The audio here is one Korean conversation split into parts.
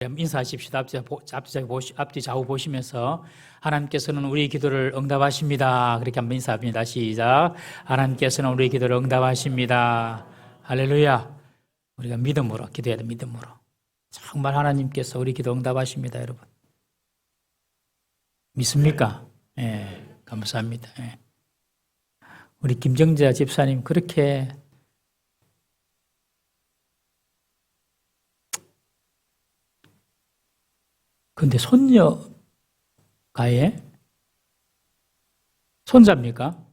인사하십시다. 앞뒤 좌우 보시면서 하나님께서는 우리 기도를 응답하십니다. 그렇게 한번 인사합니다. 시작. 하나님께서는 우리 기도를 응답하십니다. 할렐루야. 우리가 믿음으로 기도해야 돼. 믿음으로. 정말 하나님께서 우리 기도 응답하십니다. 여러분. 믿습니까? 예, 감사합니다. 예. 우리 김정자 집사님 그렇게 근데 손녀가에 손자입니까?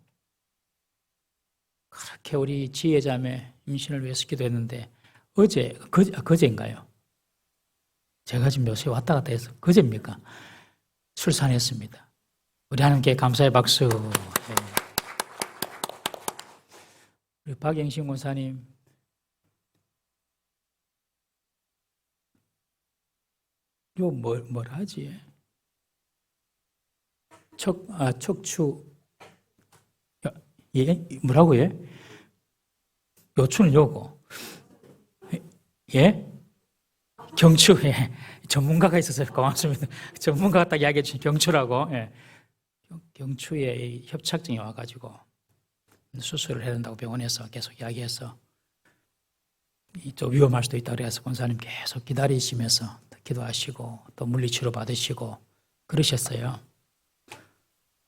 그렇게 우리 지혜자매 임신을 위해서 기도했는데 그제인가요? 제가 지금 요새 왔다 갔다 해서 그제입니까? 출산했습니다. 우리 하나님께 감사의 박수. 네. 우리 박영신 권사님 요 뭐라 하지? 척추 예? 뭐라고 예? 요추는 요거 예? 경추 예. 전문가가 있어서 고맙습니다. 전문가가 딱 이야기해 주신 경추라고 예. 경추에 협착증이 와가지고 수술을 해야 된다고 병원에서 계속 이야기해서 좀 위험할 수도 있다 그래서 권사님 계속 기다리시면서 기도하시고 또 물리치료 받으시고 그러셨어요.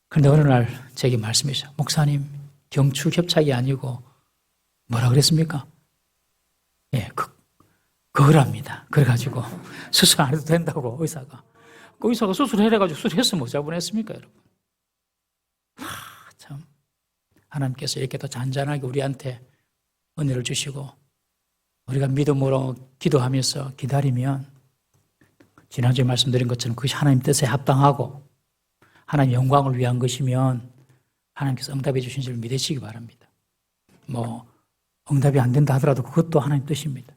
그런데 어느 날 제게 말씀하셨어요. 목사님 경추 협착이 아니고 뭐라 그랬습니까? 예, 그거랍니다. 그래가지고 수술 안 해도 된다고 의사가. 그 의사가 수술해가지고 수술했으면 어찌 뻔했습니까, 여러분? 참 하나님께서 이렇게 또 잔잔하게 우리한테 은혜를 주시고 우리가 믿음으로 기도하면서 기다리면 지난주에 말씀드린 것처럼 그것이 하나님 뜻에 합당하고 하나님 영광을 위한 것이면 하나님께서 응답해 주신 줄 믿으시기 바랍니다. 응답이 안 된다 하더라도 그것도 하나님 뜻입니다.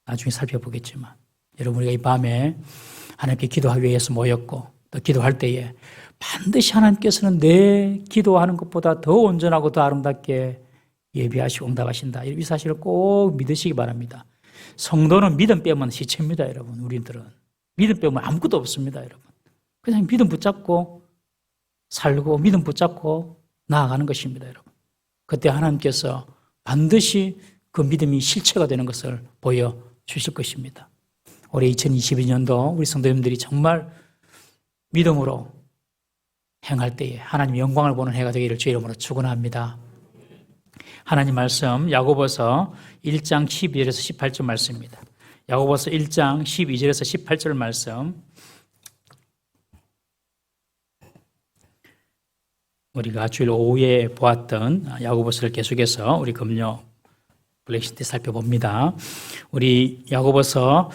나중에 살펴보겠지만 여러분 우리가 이 밤에 하나님께 기도하기 위해서 모였고 또 기도할 때에 반드시 하나님께서는 내 기도하는 것보다 더 온전하고 더 아름답게 예비하시고 응답하신다. 이 사실을 꼭 믿으시기 바랍니다. 성도는 믿음 빼면 시체입니다. 여러분 우리들은 믿음 빼면 아무것도 없습니다. 여러분 그냥 믿음 붙잡고 살고 믿음 붙잡고 나아가는 것입니다. 여러분 그때 하나님께서 반드시 그 믿음이 실체가 되는 것을 보여주실 것입니다. 올해 2022년도 우리 성도님들이 정말 믿음으로 행할 때에 하나님 영광을 보는 해가 되기를 주의 이름으로 축원합니다. 하나님 말씀 야고보서 1장 12절에서 18절 말씀입니다. 야고보서 1장 12절에서 18절 말씀 우리가 주일 오후에 보았던 야고보서를 계속해서 우리 금요 블레싱 때 살펴봅니다. 우리 야고보서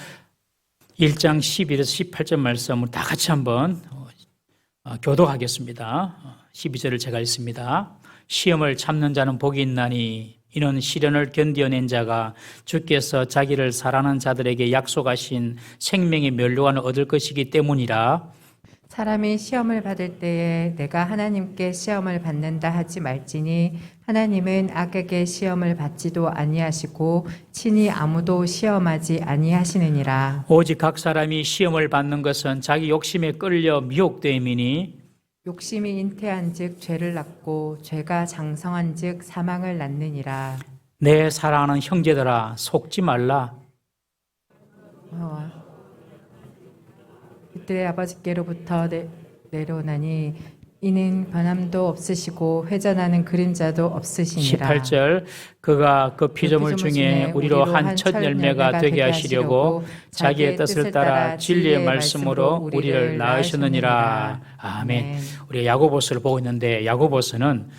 1장 12절에서 18절 말씀을 다 같이 한번 교독하겠습니다. 12절을 제가 읽습니다. 시험을 참는 자는 복이 있나니 이는 시련을 견디어낸 자가 주께서 자기를 사랑하는 자들에게 약속하신 생명의 면류관을 얻을 것이기 때문이라. 사람이 시험을 받을 때에 내가 하나님께 시험을 받는다 하지 말지니 하나님은 악에게 시험을 받지도 아니하시고 친히 아무도 시험하지 아니하시느니라. 오직 각 사람이 시험을 받는 것은 자기 욕심에 끌려 미혹됨이니 욕심이 잉태한즉 죄를 낳고 죄가 장성한즉 사망을 낳느니라. 내 사랑하는 형제들아 속지 말라. 그들의 아버지께로부터 내려오나니 이는 변함도 없으시고 회전하는 그림자도 없으시니라. 18절 그가 그 피조물 중에 우리로 한 첫 열매가 되게 하시려고 자기의 뜻을 따라 진리의 말씀으로 우리를 낳으셨느니라. 아멘. 우리 야고보서를 보고 있는데 야고보서는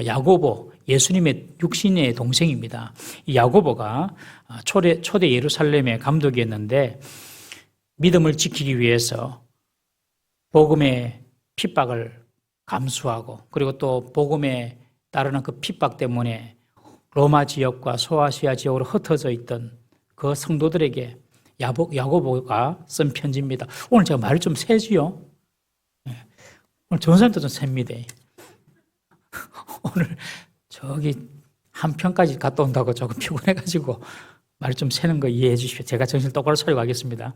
야고보 예수님의 육신의 동생입니다. 이 야고보가 초대 예루살렘의 감독이었는데 믿음을 지키기 위해서 복음의 핍박을 감수하고 그리고 또 복음에 따르는 그 핍박 때문에 로마 지역과 소아시아 지역으로 흩어져 있던 그 성도들에게 야고보가 쓴 편지입니다. 오늘 제가 말을 좀 세지요? 오늘 전사님도 좀 셉니다. 오늘 저기 한편까지 갔다 온다고 조금 피곤해가지고 말 좀 세는 거 이해해 주십시오. 제가 정신 똑바로 차리고 하겠습니다.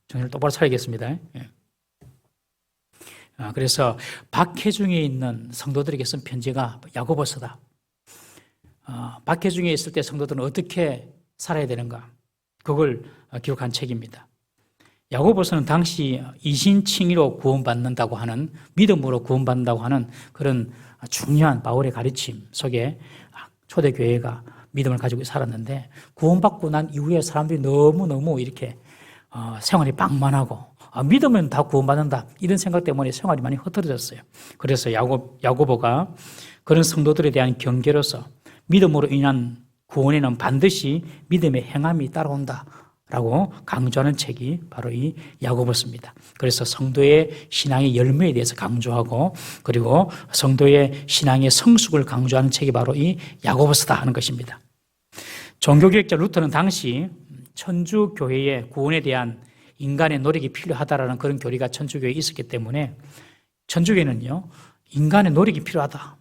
정신을 똑바로 차리겠습니다. 예. 그래서 박해중에 있는 성도들에게 쓴 편지가 야고보서다. 박해중에 있을 때 성도들은 어떻게 살아야 되는가, 그걸 기록한 책입니다. 야고보서는 당시 이신칭의로 구원받는다고 하는, 믿음으로 구원받는다고 하는 그런 중요한 바울의 가르침 속에 초대교회가 믿음을 가지고 살았는데, 구원받고 난 이후에 사람들이 너무너무 이렇게 생활이 방만하고 믿으면 다 구원받는다, 이런 생각 때문에 생활이 많이 흐트러졌어요. 그래서 야고보가 그런 성도들에 대한 경계로서 믿음으로 인한 구원에는 반드시 믿음의 행함이 따라온다 라고 강조하는 책이 바로 이 야고보서입니다. 그래서 성도의 신앙의 열매에 대해서 강조하고, 그리고 성도의 신앙의 성숙을 강조하는 책이 바로 이 야고보서다 하는 것입니다. 종교개혁자 루터는 당시 천주교회의 구원에 대한 인간의 노력이 필요하다라는 그런 교리가 천주교회에 있었기 때문에, 천주교회는요, 인간의 노력이 필요하다,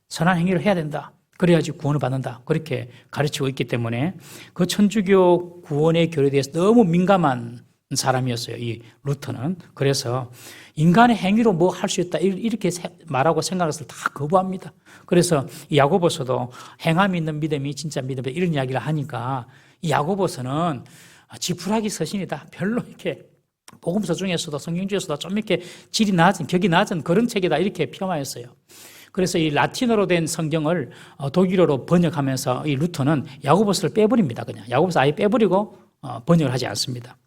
선한 행위를 해야 된다, 그래야지 구원을 받는다, 그렇게 가르치고 있기 때문에 그 천주교 구원의 교리에 대해서 너무 민감한 사람이었어요, 이 루터는. 그래서 인간의 행위로 뭐 할 수 있다 이렇게 말하고 생각을 다 거부합니다. 그래서 이 야고보서도 행함이 있는 믿음이 진짜 믿음이다, 이런 이야기를 하니까 이 야고보서는 지푸라기 서신이다, 별로 이렇게 복음서 중에서도 성경 중에서도 좀 이렇게 질이 낮은, 격이 낮은 그런 책이다, 이렇게 폄하했어요. 그래서 이 라틴어로 된 성경을 독일어로 번역하면서 이 루터는 야고보서를 빼버립니다. 그냥 야고보서 아예 빼버리고 번역을 하지 않습니다.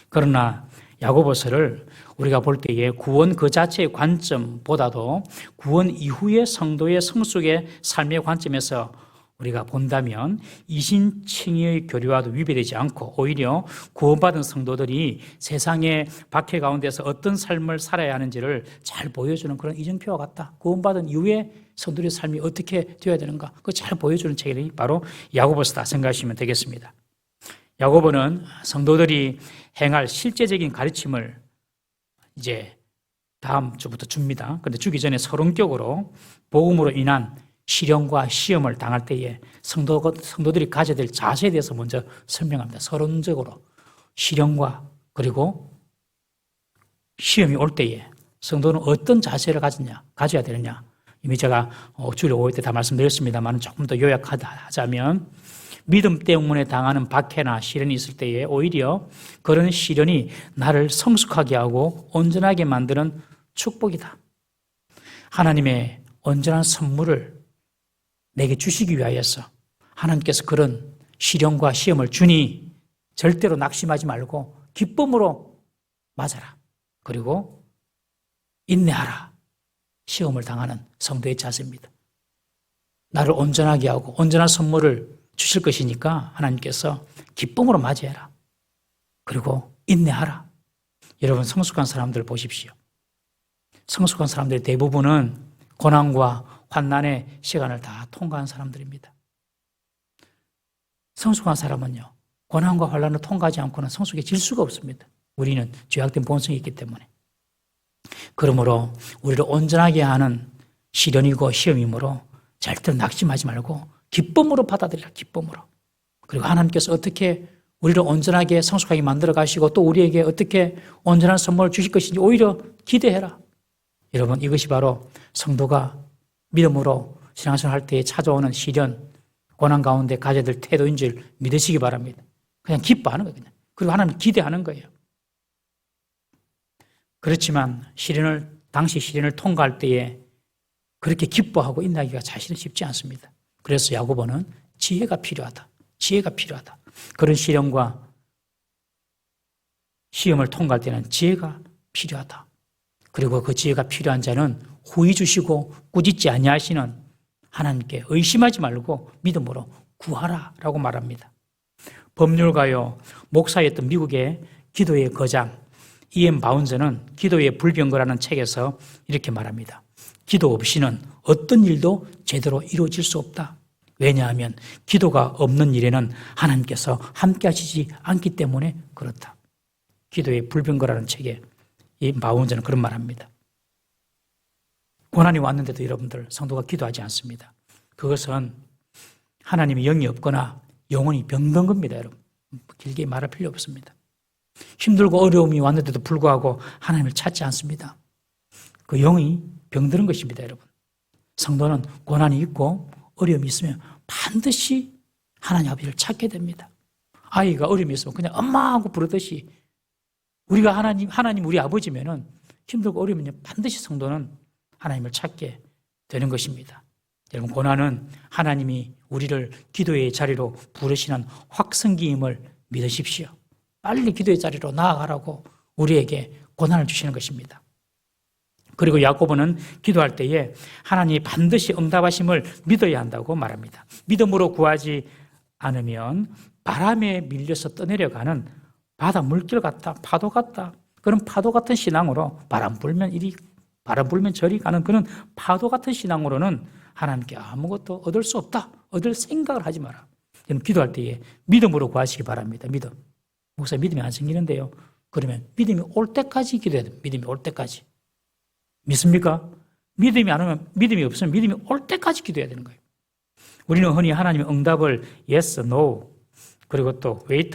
그러나 야고보서를 우리가 볼 때에 구원 그 자체의 관점보다도 구원 이후의 성도의 성숙의 삶의 관점에서 우리가 본다면 이신칭의의 교리와도 위배되지 않고, 오히려 구원받은 성도들이 세상의 박해 가운데서 어떤 삶을 살아야 하는지를 잘 보여주는 그런 이정표와 같다. 구원받은 이후에 성도의 삶이 어떻게 되어야 되는가, 그걸 잘 보여주는 책이 바로 야고보서다 생각하시면 되겠습니다. 야고보는 성도들이 행할 실제적인 가르침을 이제 다음 주부터 줍니다. 그런데 주기 전에 서론격으로 복음으로 인한 시련과 시험을 당할 때에 성도들이 가져야 될 자세에 대해서 먼저 설명합니다. 서론적으로 시련과 그리고 시험이 올 때에 성도는 어떤 자세를 가져야 되느냐, 이미 제가 주일 5회 때 다 말씀드렸습니다만 조금 더 요약하자면, 믿음 때문에 당하는 박해나 시련이 있을 때에 오히려 그런 시련이 나를 성숙하게 하고 온전하게 만드는 축복이다. 하나님의 온전한 선물을 내게 주시기 위하여서 하나님께서 그런 시련과 시험을 주니 절대로 낙심하지 말고 기쁨으로 맞아라. 그리고 인내하라. 시험을 당하는 성도의 자세입니다. 나를 온전하게 하고 온전한 선물을 주실 것이니까 하나님께서 기쁨으로 맞이해라. 그리고 인내하라. 여러분, 성숙한 사람들 보십시오. 성숙한 사람들의 대부분은 고난과 환난의 시간을 다 통과한 사람들입니다. 성숙한 사람은요, 고난과 환난을 통과하지 않고는 성숙해질 수가 없습니다. 우리는 죄악된 본성이 있기 때문에. 그러므로 우리를 온전하게 하는 시련이고 시험이므로 절대로 낙심하지 말고 기쁨으로 받아들이라, 기쁨으로. 그리고 하나님께서 어떻게 우리를 온전하게 성숙하게 만들어 가시고 또 우리에게 어떻게 온전한 선물을 주실 것인지 오히려 기대해라. 여러분, 이것이 바로 성도가 믿음으로 신앙생활 할 때에 찾아오는 시련, 고난 가운데 가져야 될 태도인 줄 믿으시기 바랍니다. 그냥 기뻐하는 거예요. 그냥. 그리고 하나님 기대하는 거예요. 그렇지만 당시 시련을 통과할 때에 그렇게 기뻐하고 인내하기가 사실은 쉽지 않습니다. 그래서 야고보는 지혜가 필요하다. 지혜가 필요하다. 그런 시련과 시험을 통과할 때는 지혜가 필요하다. 그리고 그 지혜가 필요한 자는 후히 주시고 꾸짖지 아니하시는 하나님께 의심하지 말고 믿음으로 구하라라고 말합니다. 법률가요 목사였던 미국의 기도의 거장 E.M. 바운저는 기도의 불병거라는 책에서 이렇게 말합니다. 기도 없이는 어떤 일도 제대로 이루어질 수 없다. 왜냐하면 기도가 없는 일에는 하나님께서 함께 하시지 않기 때문에 그렇다. 기도의 불병거라는 책에 이 바운저는 그런 말합니다. 고난이 왔는데도 여러분들 성도가 기도하지 않습니다. 그것은 하나님의 영이 없거나 영혼이 병든 겁니다. 여러분, 길게 말할 필요 없습니다. 힘들고 어려움이 왔는데도 불구하고 하나님을 찾지 않습니다. 그 영이 병드는 것입니다, 여러분. 성도는 고난이 있고 어려움이 있으면 반드시 하나님 아버지를 찾게 됩니다. 아이가 어려움이 있으면 그냥 엄마 하고 부르듯이 우리가 하나님 우리 아버지면은 힘들고 어려우면 반드시 성도는 하나님을 찾게 되는 것입니다. 여러분, 고난은 하나님이 우리를 기도의 자리로 부르시는 확성기임을 믿으십시오. 빨리 기도의 자리로 나아가라고 우리에게 고난을 주시는 것입니다. 그리고 야고보는 기도할 때에 하나님이 반드시 응답하심을 믿어야 한다고 말합니다. 믿음으로 구하지 않으면 바람에 밀려서 떠내려가는 바다 물길 같다, 파도 같다. 그런 파도 같은 신앙으로 바람 불면 저리 가는 그런 파도 같은 신앙으로는 하나님께 아무것도 얻을 수 없다. 얻을 생각을 하지 마라. 여러분, 기도할 때에 믿음으로 구하시기 바랍니다. 믿음. 목사 믿음이 안 생기는데요. 그러면 믿음이 올 때까지 기도해야 됩니다. 믿음이 올 때까지. 믿습니까? 믿음이 안 오면, 믿음이 없으면 믿음이 올 때까지 기도해야 되는 거예요. 우리는 흔히 하나님의 응답을 yes, no, 그리고 또 wait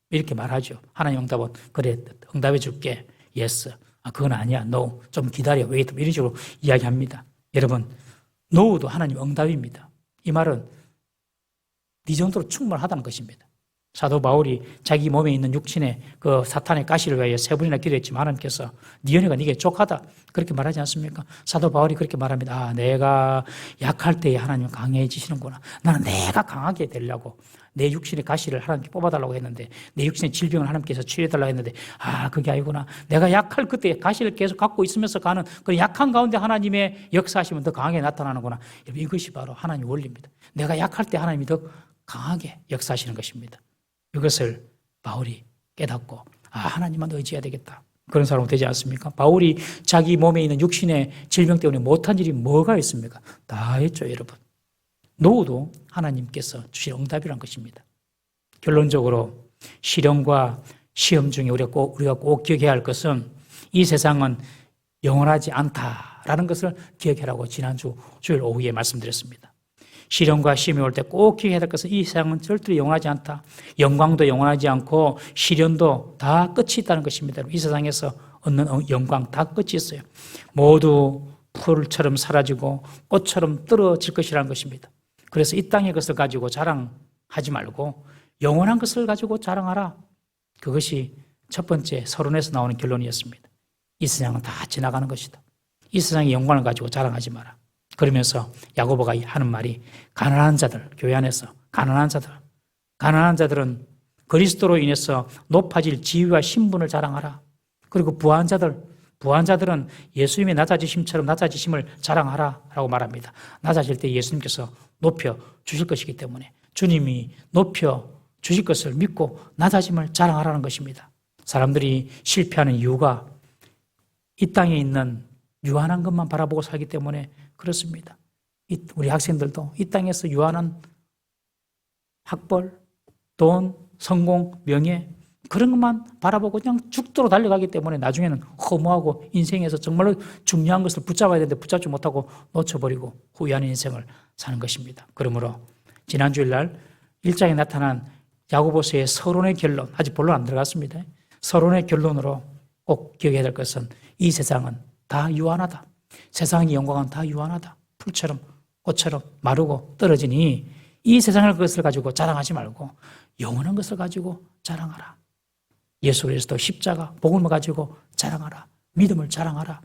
이렇게 말하죠. 하나님 응답은 그래, 응답해 줄게. yes. 그건 아니야. no. 좀 기다려. wait. 이런 식으로 이야기합니다. 여러분, no도 하나님 응답입니다. 이 말은 네 정도로 충분하다는 것입니다. 사도 바울이 자기 몸에 있는 육신의 그 사탄의 가시를 위하여 3번이나 기도했지만 하나님께서 네 은혜가 네게 족하다 그렇게 말하지 않습니까? 사도 바울이 그렇게 말합니다. 내가 약할 때에 하나님은 강해지시는구나. 나는 내가 강하게 되려고 내 육신의 가시를 하나님께 뽑아달라고 했는데 내 육신의 질병을 하나님께서 치료해달라고 했는데 그게 아니구나. 내가 약할 그때 가시를 계속 갖고 있으면서 가는 그 약한 가운데 하나님의 역사하시면 더 강하게 나타나는구나. 이것이 바로 하나님의 원리입니다. 내가 약할 때 하나님이 더 강하게 역사하시는 것입니다. 이것을 바울이 깨닫고 하나님만 의지해야 되겠다. 그런 사람은 되지 않습니까? 바울이 자기 몸에 있는 육신의 질병 때문에 못한 일이 뭐가 있습니까? 다 했죠, 여러분. 노후도 하나님께서 주신 응답이란 것입니다. 결론적으로 시련과 시험 중에 우리가 꼭 기억해야 할 것은 이 세상은 영원하지 않다라는 것을 기억하라고 지난주 주일 오후에 말씀드렸습니다. 시련과 시험이 올 때 꼭 기억해야 될 것은 이 세상은 절대로 영원하지 않다. 영광도 영원하지 않고 시련도 다 끝이 있다는 것입니다. 이 세상에서 얻는 영광 다 끝이 있어요. 모두 풀처럼 사라지고 꽃처럼 떨어질 것이라는 것입니다. 그래서 이 땅의 것을 가지고 자랑하지 말고 영원한 것을 가지고 자랑하라. 그것이 첫 번째 서론에서 나오는 결론이었습니다. 이 세상은 다 지나가는 것이다. 이 세상의 영광을 가지고 자랑하지 마라. 그러면서 야고보가 하는 말이 가난한 자들, 교회 안에서 가난한 자들은 그리스도로 인해서 높아질 지위와 신분을 자랑하라. 그리고 부한 자들은 예수님의 낮아지심처럼 낮아지심을 자랑하라 라고 말합니다. 낮아질 때 예수님께서 높여 주실 것이기 때문에 주님이 높여 주실 것을 믿고 낮아짐을 자랑하라는 것입니다. 사람들이 실패하는 이유가 이 땅에 있는 유한한 것만 바라보고 살기 때문에 그렇습니다. 우리 학생들도 이 땅에서 유한한 학벌, 돈, 성공, 명예 그런 것만 바라보고 그냥 죽도록 달려가기 때문에 나중에는 허무하고 인생에서 정말로 중요한 것을 붙잡아야 되는데 붙잡지 못하고 놓쳐버리고 후회하는 인생을 사는 것입니다. 그러므로 지난 주일날 1장에 나타난 야고보서의 서론의 결론, 아직 본론 안 들어갔습니다. 서론의 결론으로 꼭 기억해야 될 것은 이 세상은 다 유한하다. 세상의 영광은 다 유한하다. 풀처럼 꽃처럼 마르고 떨어지니 이 세상의 것을 가지고 자랑하지 말고 영원한 것을 가지고 자랑하라. 예수 그리스도 십자가 복음을 가지고 자랑하라. 믿음을 자랑하라.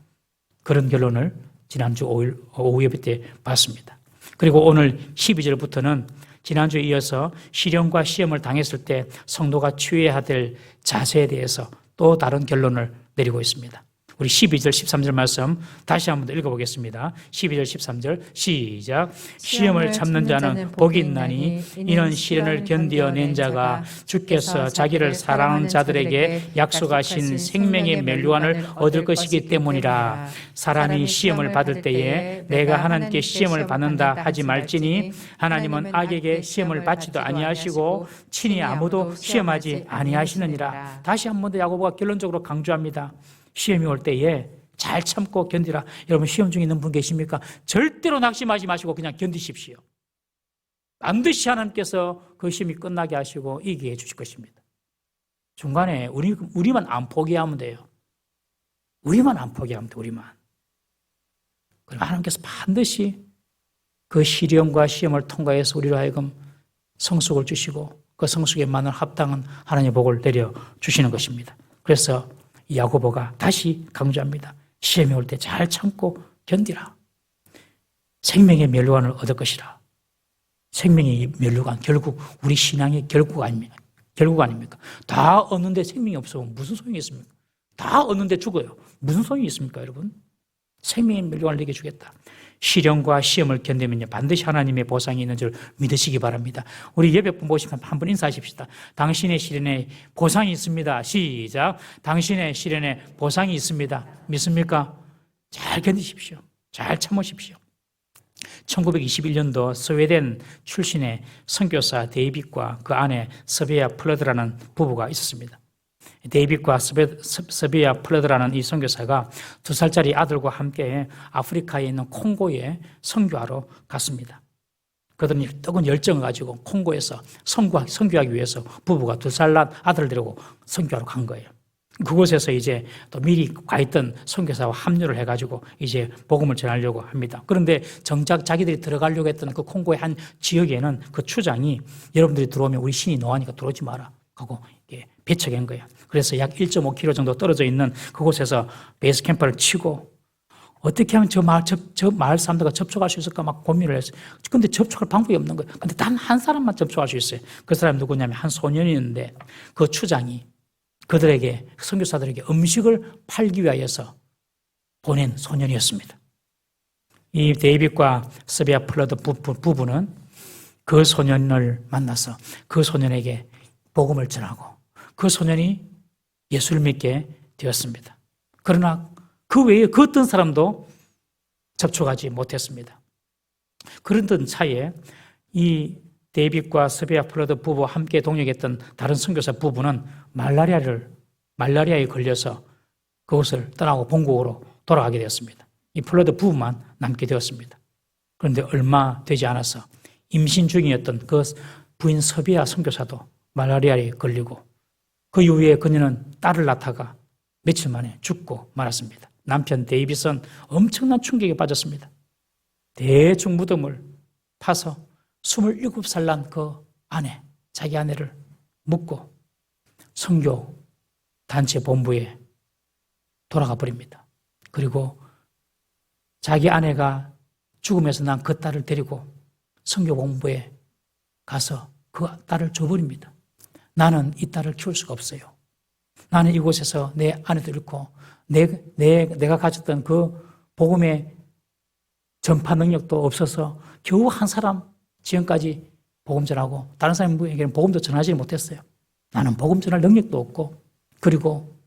그런 결론을 지난주 오후 예배 때 봤습니다. 그리고 오늘 12절부터는 지난주에 이어서 시련과 시험을 당했을 때 성도가 취해야 될 자세에 대해서 또 다른 결론을 내리고 있습니다. 우리 12절, 13절 말씀 다시 한번 더 읽어보겠습니다. 12절, 13절 시작. 시험을 참는 자는 복이 있나니 이는 시련을 견디어낸 자가 주께서 자기를 사랑하는 자들에게 약속하신 생명의 멸류관을 얻을 것이기 때문이라. 사람이 시험을 받을 때에 내가 하나님께 시험을 받는다 하지 말지니 하나님은 악에게 시험을 받지도 아니하시고 친히 아무도 시험하지 아니하시느니라. 다시 한번 더 야고보가 결론적으로 강조합니다. 시험이 올 때에 잘 참고 견디라. 여러분 시험 중에 있는 분 계십니까? 절대로 낙심하지 마시고 그냥 견디십시오. 반드시 하나님께서 그 시험이 끝나게 하시고 이기게 해 주실 것입니다. 중간에 우리만 안 포기하면 돼요. 우리만 안 포기하면 돼, 우리만. 그럼 하나님께서 반드시 그 시련과 시험을 통과해서 우리로 하여금 성숙을 주시고 그 성숙에 맞는 합당한 하나님의 복을 내려주시는 것입니다. 그래서 야고보가 다시 강조합니다. 시험이 올 때 잘 참고 견디라. 생명의 면류관을 얻을 것이라. 생명의 면류관, 결국 우리 신앙의 결국 아닙니까? 결국 아닙니까? 다 얻는데 생명이 없으면 무슨 소용이 있습니까? 다 얻는데 죽어요. 무슨 소용이 있습니까, 여러분? 생명의 면류관을 내게 주겠다. 시련과 시험을 견디면요 반드시 하나님의 보상이 있는 줄 믿으시기 바랍니다. 우리 옆에 분 보시면 한 번 인사하십시다. 당신의 시련에 보상이 있습니다. 시작. 당신의 시련에 보상이 있습니다. 믿습니까? 잘 견디십시오. 잘 참으십시오. 1921년도 스웨덴 출신의 선교사 데이빗과 그 아내 서베아 플러드라는 부부가 있었습니다. 데이빗과 서베아 플러드라는 이 선교사가 2살짜리 아들과 함께 아프리카에 있는 콩고에 선교하러 갔습니다. 그들은 뜨거운 열정을 가지고 콩고에서 선교하기 위해서 부부가 2살 난 아들을 데리고 선교하러 간 거예요. 그곳에서 이제 또 미리 가 있던 선교사와 합류를 해가지고 이제 복음을 전하려고 합니다. 그런데 정작 자기들이 들어가려고 했던 그 콩고의 한 지역에는 그 추장이 여러분들이 들어오면 우리 신이 노하니까 들어오지 마라 하고 배척한 거예요. 그래서 약 1.5km 정도 떨어져 있는 그곳에서 베이스 캠프를 치고 어떻게 하면 저 마을 사람들과 접촉할 수 있을까 막 고민을 했어요. 근데 접촉할 방법이 없는 거예요. 근데 단 한 사람만 접촉할 수 있어요. 그 사람이 누구냐면 한 소년이었는데 그 추장이 그들에게, 선교사들에게 음식을 팔기 위하여서 보낸 소년이었습니다. 이 데이빗과 서베아 플러드 부부는 그 소년을 만나서 그 소년에게 복음을 전하고 그 소년이 예수를 믿게 되었습니다. 그러나 그 외에 그 어떤 사람도 접촉하지 못했습니다. 그러던 차에 이 데이빗과 서베아 플러드 부부와 함께 동역했던 다른 선교사 부부는 말라리아에 걸려서 그곳을 떠나고 본국으로 돌아가게 되었습니다. 이 플러드 부부만 남게 되었습니다. 그런데 얼마 되지 않아서 임신 중이었던 그 부인 서베아 선교사도 말라리아에 걸리고 그 이후에 그녀는 딸을 낳다가 며칠 만에 죽고 말았습니다. 남편 데이빗은 엄청난 충격에 빠졌습니다. 대충 무덤을 파서 27살 난 그 아내, 자기 아내를 묻고 선교 단체 본부에 돌아가 버립니다. 그리고 자기 아내가 죽으면서 난 그 딸을 데리고 선교 본부에 가서 그 딸을 줘버립니다. 나는 이 딸을 키울 수가 없어요. 나는 이곳에서 내 아내도 잃고 내가 가졌던 그 복음의 전파 능력도 없어서 겨우 한 사람 지금까지 복음 전하고 다른 사람에게는 복음도 전하지 못했어요. 나는 복음 전할 능력도 없고 그리고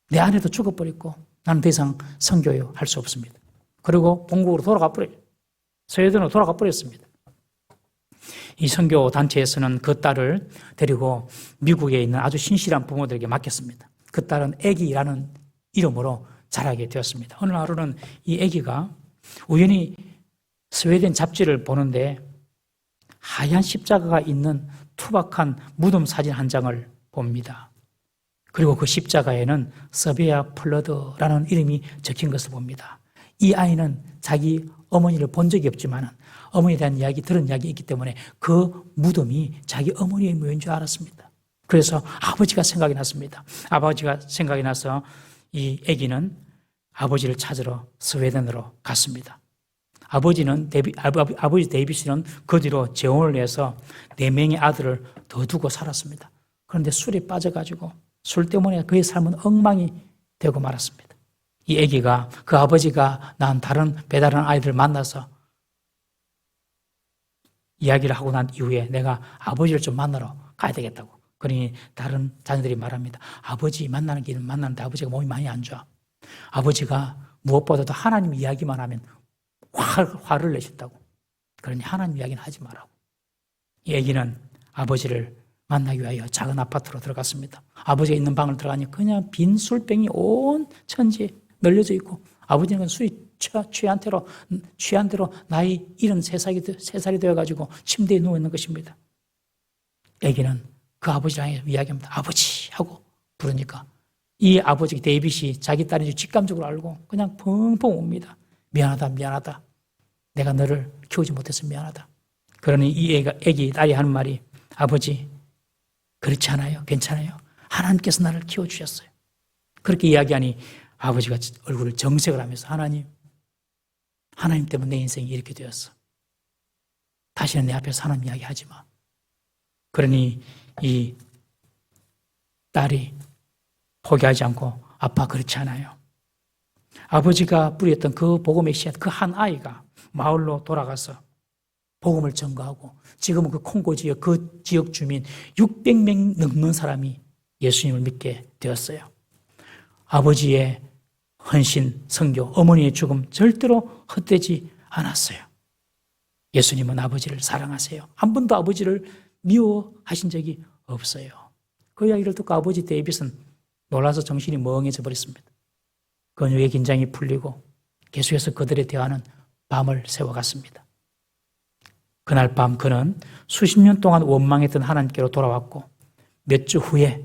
내 아내도 죽어버렸고 나는 더 이상 선교요 할 수 없습니다. 그리고 본국으로 돌아가 버려요. 스웨덴으로 돌아가 버렸습니다. 이 선교 단체에서는 그 딸을 데리고 미국에 있는 아주 신실한 부모들에게 맡겼습니다. 그 딸은 애기라는 이름으로 자라게 되었습니다. 어느 하루는 이 애기가 우연히 스웨덴 잡지를 보는데 하얀 십자가가 있는 투박한 무덤 사진 한 장을 봅니다. 그리고 그 십자가에는 서베아 플러드라는 이름이 적힌 것을 봅니다. 이 아이는 자기 어머니를 본 적이 없지만 어머니에 대한 이야기, 들은 이야기 있기 때문에 그 무덤이 자기 어머니의 묘인 줄 알았습니다. 그래서 아버지가 생각이 났습니다. 아버지가 생각이 나서 이 아기는 아버지를 찾으러 스웨덴으로 갔습니다. 아버지 데이빗은 그 뒤로 재혼을 해서 4명의 아들을 더 두고 살았습니다. 그런데 술에 빠져가지고 술 때문에 그의 삶은 엉망이 되고 말았습니다. 이 아기가 그 아버지가 낳은 다른 배다른 아이들을 만나서 이야기를 하고 난 이후에 내가 아버지를 좀 만나러 가야 되겠다고. 그러니 다른 자녀들이 말합니다. 아버지 만나는 길은 만나는데 아버지가 몸이 많이 안 좋아. 아버지가 무엇보다도 하나님 이야기만 하면 화를 내신다고. 그러니 하나님 이야기는 하지 말라고. 이 아기는 아버지를 만나기 위하여 작은 아파트로 들어갔습니다. 아버지가 있는 방을 들어가니 그냥 빈 술병이 온 천지에 널려져 있고 아버지는 술이 취한 대로 나이 73살이 되어가지고 침대에 누워있는 것입니다. 아기는 그 아버지랑 이야기합니다. 아버지 하고 부르니까 이 아버지 데이빗이 자기 딸인지 직감적으로 알고 그냥 펑펑 웁니다. 미안하다, 미안하다. 내가 너를 키우지 못해서 미안하다. 그러니 이 애기 딸이 하는 말이 아버지 그렇지 않아요. 괜찮아요. 하나님께서 나를 키워주셨어요. 그렇게 이야기하니 아버지가 얼굴을 정색을 하면서 하나님 때문에 내 인생이 이렇게 되었어. 다시는 내 앞에서 하나님 이야기하지 마. 그러니 이 딸이 포기하지 않고 아빠 그렇지 않아요. 아버지가 뿌렸던 그 복음의 씨앗, 그 한 아이가 마을로 돌아가서 복음을 전거하고 지금은 그 콩고 지역, 그 지역 주민 600명 넘는 사람이 예수님을 믿게 되었어요. 아버지의 헌신, 선교, 어머니의 죽음 절대로 헛되지 않았어요. 예수님은 아버지를 사랑하세요. 한 번도 아버지를 미워하신 적이 없어요. 그 이야기를 듣고 아버지 데이빗은 놀라서 정신이 멍해져 버렸습니다. 근육의 긴장이 풀리고 계속해서 그들의 대화는 밤을 새워갔습니다. 그날 밤 그는 수십 년 동안 원망했던 하나님께로 돌아왔고 몇 주 후에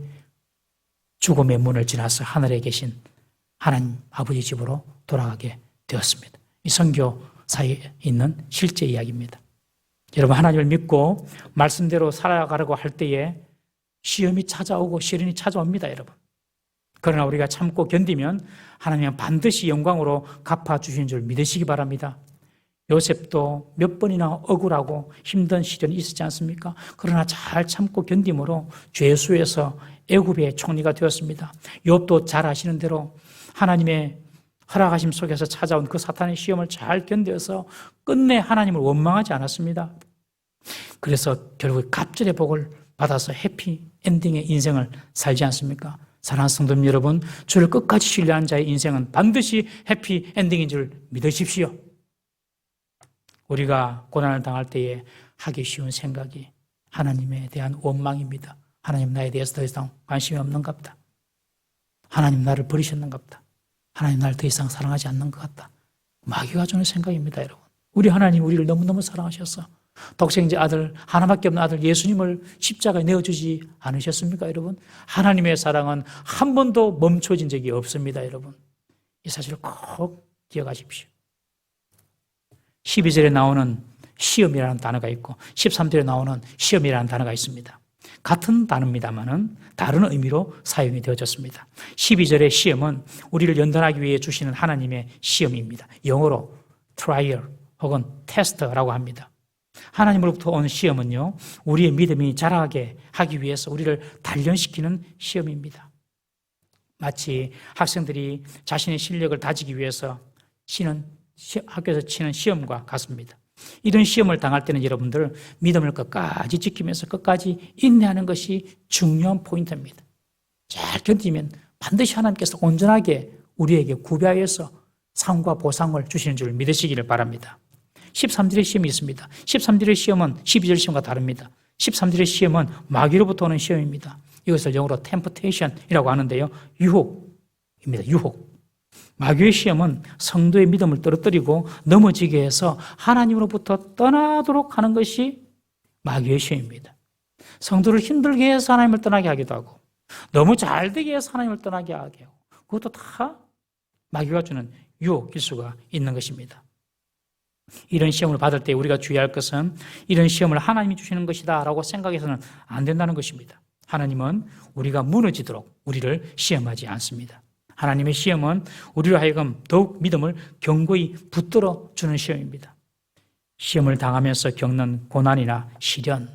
죽음의 문을 지나서 하늘에 계신 하나님 아버지 집으로 돌아가게 되었습니다. 이 선교사에 있는 실제 이야기입니다. 여러분 하나님을 믿고 말씀대로 살아가려고 할 때에 시험이 찾아오고 시련이 찾아옵니다, 여러분. 그러나 우리가 참고 견디면 하나님은 반드시 영광으로 갚아주시는 줄 믿으시기 바랍니다. 요셉도 몇 번이나 억울하고 힘든 시련이 있었지 않습니까? 그러나 잘 참고 견딤으로 죄수에서 애굽의 총리가 되었습니다. 욥도 잘 아시는 대로 하나님의 허락하심 속에서 찾아온 그 사탄의 시험을 잘 견뎌서 끝내 하나님을 원망하지 않았습니다. 그래서 결국 갑절의 복을 받아서 해피 엔딩의 인생을 살지 않습니까? 사랑하는 성도님 여러분, 주를 끝까지 신뢰하는 자의 인생은 반드시 해피 엔딩인 줄 믿으십시오. 우리가 고난을 당할 때에 하기 쉬운 생각이 하나님에 대한 원망입니다. 하나님 나에 대해서 더 이상 관심이 없는갑다. 하나님 나를 버리셨는갑다. 하나님 나를 더 이상 사랑하지 않는 것 같다. 마귀가 주는 생각입니다, 여러분. 우리 하나님 우리를 너무너무 사랑하셔서 독생자 아들, 하나밖에 없는 아들 예수님을 십자가에 내어주지 않으셨습니까, 여러분? 하나님의 사랑은 한 번도 멈춰진 적이 없습니다, 여러분. 이 사실을 꼭 기억하십시오. 12절에 나오는 시험이라는 단어가 있고 13절에 나오는 시험이라는 단어가 있습니다. 같은 단어입니다만은 다른 의미로 사용이 되어졌습니다. 12절의 시험은 우리를 연단하기 위해 주시는 하나님의 시험입니다. 영어로 trial 혹은 test라고 합니다. 하나님으로부터 온 시험은요, 우리의 믿음이 자라게 하기 위해서 우리를 단련시키는 시험입니다. 마치 학생들이 자신의 실력을 다지기 위해서 학교에서 치는 시험과 같습니다. 이런 시험을 당할 때는 여러분들 믿음을 끝까지 지키면서 끝까지 인내하는 것이 중요한 포인트입니다. 잘 견디면 반드시 하나님께서 온전하게 우리에게 구비하여서 상과 보상을 주시는 줄 믿으시기를 바랍니다. 13절의 시험이 있습니다. 13절의 시험은 12절 시험과 다릅니다. 13절의 시험은 마귀로부터 오는 시험입니다. 이것을 영어로 temptation이라고 하는데요. 유혹입니다. 유혹. 마귀의 시험은 성도의 믿음을 떨어뜨리고 넘어지게 해서 하나님으로부터 떠나도록 하는 것이 마귀의 시험입니다. 성도를 힘들게 해서 하나님을 떠나게 하기도 하고 너무 잘 되게 해서 하나님을 떠나게 하게 하고 그것도 다 마귀가 주는 유혹일 수가 있는 것입니다. 이런 시험을 받을 때 우리가 주의할 것은 이런 시험을 하나님이 주시는 것이다 라고 생각해서는 안 된다는 것입니다. 하나님은 우리가 무너지도록 우리를 시험하지 않습니다. 하나님의 시험은 우리로 하여금 더욱 믿음을 견고히 붙들어 주는 시험입니다. 시험을 당하면서 겪는 고난이나 시련,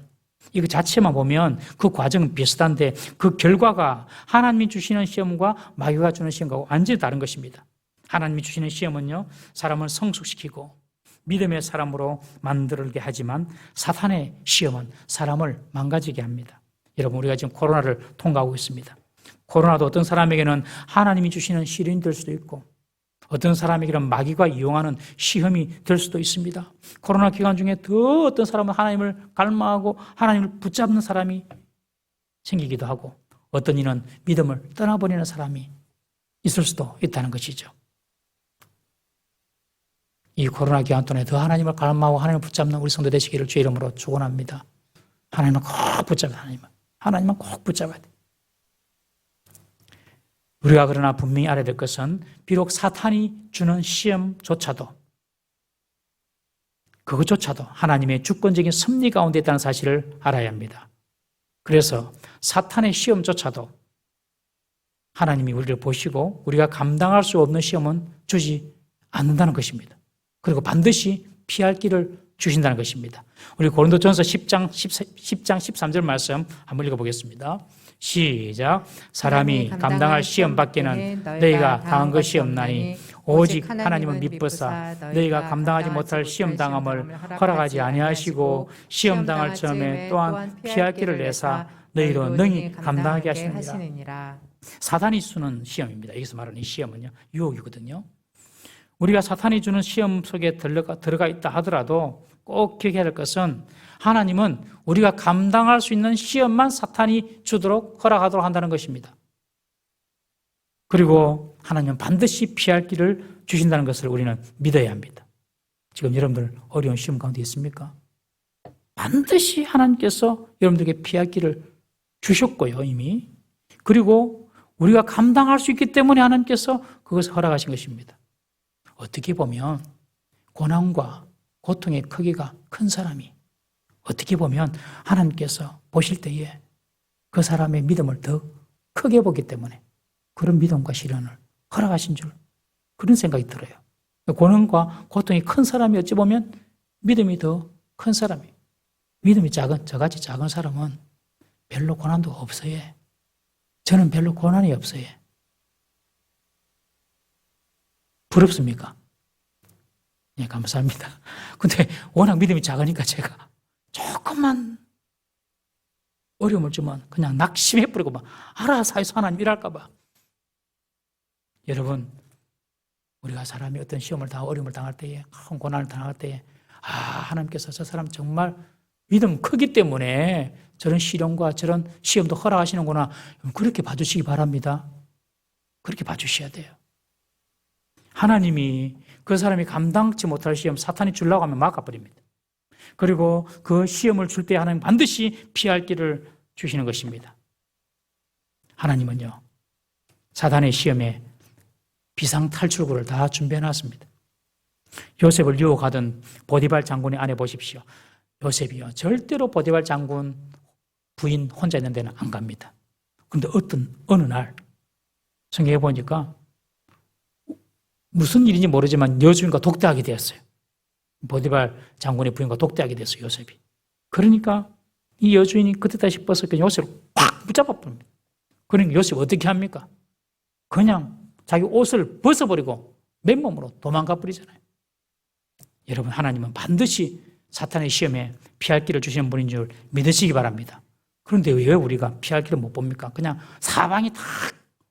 이거 자체만 보면 그 과정은 비슷한데 그 결과가 하나님이 주시는 시험과 마귀가 주는 시험과 완전히 다른 것입니다. 하나님이 주시는 시험은요, 사람을 성숙시키고 믿음의 사람으로 만들게 하지만 사탄의 시험은 사람을 망가지게 합니다. 여러분, 우리가 지금 코로나를 통과하고 있습니다. 코로나도 어떤 사람에게는 하나님이 주시는 시련이 될 수도 있고 어떤 사람에게는 마귀가 이용하는 시험이 될 수도 있습니다. 코로나 기간 중에 더 어떤 사람은 하나님을 갈망하고 하나님을 붙잡는 사람이 생기기도 하고 어떤 이는 믿음을 떠나버리는 사람이 있을 수도 있다는 것이죠. 이 코로나 기간 동안에 더 하나님을 갈망하고 하나님을 붙잡는 우리 성도 되시기를 주의 이름으로 축원합니다. 하나님을 꼭 붙잡아야 돼. 하나님만 꼭 붙잡아야 돼. 우리가 그러나 분명히 알아야 될 것은 비록 사탄이 주는 시험조차도 그것조차도 하나님의 주권적인 섭리 가운데 있다는 사실을 알아야 합니다. 그래서 사탄의 시험조차도 하나님이 우리를 보시고 우리가 감당할 수 없는 시험은 주지 않는다는 것입니다. 그리고 반드시 피할 길을 주신다는 것입니다. 우리 고린도전서 10장 13절 말씀 한번 읽어보겠습니다. 시작. 사람이 감당할 시험 밖에는 너희가 당한 것이 없나니 오직 하나님은 미쁘사 너희가 감당하지 못할 시험 당함을 허락하지 아니하시고 시험 당할 처음에 또한 피할 길을 내사 너희로 능히 감당하게 하시느니라. 사단이 주는 시험입니다. 여기서 말하는 이 시험은요, 유혹이거든요. 우리가 사탄이 주는 시험 속에 들어가 있다 하더라도 꼭 기억해야 할 것은 하나님은 우리가 감당할 수 있는 시험만 사탄이 주도록 허락하도록 한다는 것입니다. 그리고 하나님은 반드시 피할 길을 주신다는 것을 우리는 믿어야 합니다. 지금 여러분들 어려운 시험 가운데 있습니까? 반드시 하나님께서 여러분들에게 피할 길을 주셨고요, 이미. 그리고 우리가 감당할 수 있기 때문에 하나님께서 그것을 허락하신 것입니다. 어떻게 보면 고난과 고통의 크기가 큰 사람이 어떻게 보면 하나님께서 보실 때에 그 사람의 믿음을 더 크게 보기 때문에 그런 믿음과 시련을 허락하신 줄 그런 생각이 들어요. 고난과 고통이 큰 사람이 어찌 보면 믿음이 더 큰 사람이에요. 믿음이 저같이 작은 사람은 별로 고난도 없어요. 저는 별로 고난이 없어요. 부럽습니까? 예, 감사합니다. 근데 워낙 믿음이 작으니까 제가 조금만 어려움을 주면 그냥 낙심해버리고 막 알아서 해서 하나님 일할까봐. 여러분, 우리가 사람이 어떤 시험을 당하고 어려움을 당할 때에, 큰 고난을 당할 때에, 하나님께서 저 사람 정말 믿음 크기 때문에 저런 시련과 저런 시험도 허락하시는구나. 그렇게 봐주시기 바랍니다. 그렇게 봐주셔야 돼요. 하나님이 그 사람이 감당치 못할 시험 사탄이 주려고 하면 막아버립니다. 그리고 그 시험을 줄 때 하나님 반드시 피할 길을 주시는 것입니다. 하나님은요, 사탄의 시험에 비상탈출구를 다 준비해놨습니다. 요셉을 유혹하던 보디발 장군의 아내 보십시오. 요셉이요, 절대로 보디발 장군 부인 혼자 있는 데는 안 갑니다. 그런데 어느 날 성경에 보니까 무슨 일인지 모르지만 여주인과 독대하게 되었어요. 보디발 장군의 부인과 독대하게 됐어요, 요셉이. 그러니까 이 여주인이 그때다 싶어서 그 요셉을 팍 붙잡아 버립니다. 그러니까 요셉이 어떻게 합니까? 그냥 자기 옷을 벗어버리고 맨몸으로 도망가 버리잖아요. 여러분, 하나님은 반드시 사탄의 시험에 피할 길을 주시는 분인 줄 믿으시기 바랍니다. 그런데 왜 우리가 피할 길을 못 봅니까? 그냥 사방이 다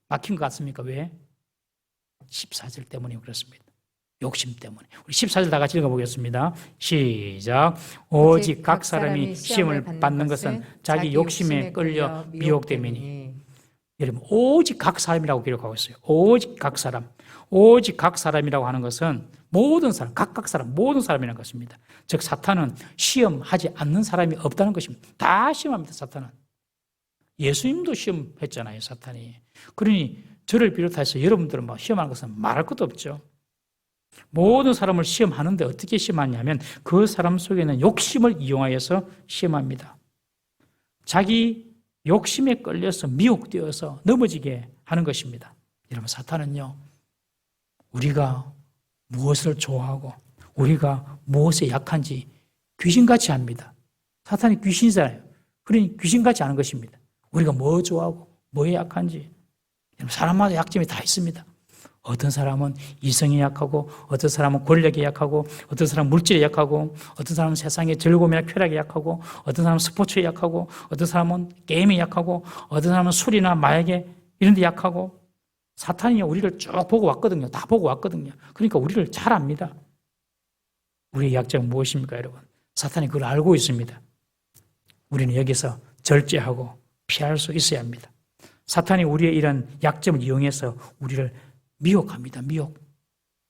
막힌 것 같습니까? 왜? 14절 때문에 그렇습니다. 욕심 때문에. 우리 14절 다 같이 읽어보겠습니다. 시작. 오직 각 사람이 시험을 받는 것은 자기 욕심에 끌려 미혹됨이니. 여러분, 오직 각 사람이라고 기록하고 있어요. 오직 각 사람. 오직 각 사람이라고 하는 것은 모든 사람, 각각 사람, 모든 사람이라는 것입니다. 즉 사탄은 시험하지 않는 사람이 없다는 것입니다. 다 시험합니다, 사탄은. 예수님도 시험했잖아요, 사탄이. 그러니 저를 비롯해서 여러분들은 뭐 시험하는 것은 말할 것도 없죠. 모든 사람을 시험하는데 어떻게 시험하냐면 그 사람 속에는 욕심을 이용하여서 시험합니다. 자기 욕심에 끌려서 미혹되어서 넘어지게 하는 것입니다. 여러분, 사탄은요, 우리가 무엇을 좋아하고 우리가 무엇에 약한지 귀신같이 합니다. 사탄이 귀신이잖아요. 그러니 귀신같이 하는 것입니다. 우리가 뭐 좋아하고 뭐에 약한지. 사람마다 약점이 다 있습니다. 어떤 사람은 이성에 약하고, 어떤 사람은 권력에 약하고, 어떤 사람은 물질에 약하고, 어떤 사람은 세상의 즐거움이나 쾌락에 약하고, 어떤 사람은 스포츠에 약하고, 어떤 사람은 게임에 약하고, 어떤 사람은 술이나 마약에 이런 데 약하고. 사탄이 우리를 쭉 보고 왔거든요. 다 보고 왔거든요. 그러니까 우리를 잘 압니다. 우리의 약점은 무엇입니까, 여러분? 사탄이 그걸 알고 있습니다. 우리는 여기서 절제하고 피할 수 있어야 합니다. 사탄이 우리의 이런 약점을 이용해서 우리를 미혹합니다.